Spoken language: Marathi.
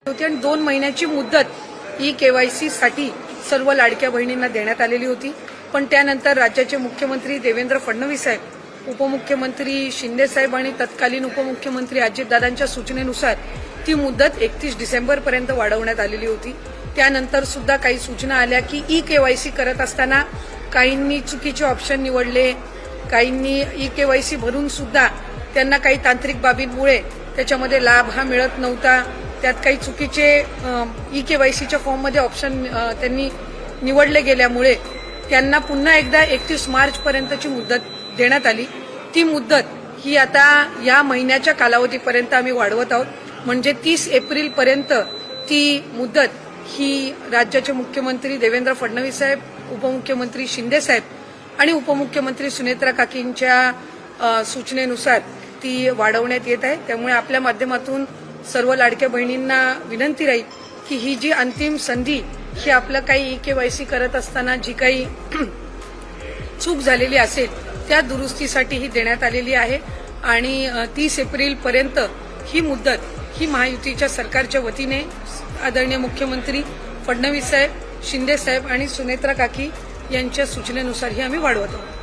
होती आणि 2 महिन्याची मुदत ई-केवायसी साठी सर्व लाडक्या बहिणींना देण्यात आलेली होती। पण त्यानंतर राज्याचे मुख्यमंत्री देवेंद्र फडणवीस साहेब, उपमुख्यमंत्री शिंदे साहेब आणि तत्कालीन उपमुख्यमंत्री अजितदादांच्या सूचनेनुसार ती मुदत 31 डिसेंबरपर्यंत वाढवण्यात आलेली होती। त्यानंतर सुद्धा काही सूचना आल्या की ई-केवायसी करत असताना काहींनी चुकीचे ऑप्शन निवडले, काहींनी ई-केवायसी भरून सुद्धा त्यांना काही तांत्रिक बाबींमुळे त्याच्यामध्ये लाभ हा मिळत नव्हता। त्यात काही चुकीचे ई-केवायसीच्या फॉर्ममध्ये ऑप्शन त्यांनी निवडले गेल्यामुळे त्यांना पुन्हा एकदा 31 मार्चपर्यंतची मुदत देण्यात आली। ती मुदत ही आता या महिन्याच्या कालावधीपर्यंत आम्ही वाढवत आहोत, म्हणजे 30 एप्रिलपर्यंत ती मुदत ही राज्याचे मुख्यमंत्री देवेंद्र फडणवीस साहेब, उपमुख्यमंत्री शिंदे साहेब आणि उपमुख्यमंत्री सुनेत्रा काकींच्या सूचनेनुसार ती वाढवण्यात येत आहे। त्यामुळे आपल्या माध्यमातून सर्व लाडक्या बहिणींना विनंती राहील की ही जी अंतिम संधी ही आपलं काही ई-केवायसी करत असताना जी काही चूक झालेली असेल त्या दुरुस्तीसाठी ही देण्यात आलेली आहे आणि 30 एप्रिलपर्यंत ही मुदत ही महायुतीच्या सरकारच्या वतीने आदरणीय मुख्यमंत्री फडणवीस साहेब, शिंदे साहेब आणि सुनेत्रा काकी यांच्या सूचनेनुसार ही आम्ही वाढवत आहोत।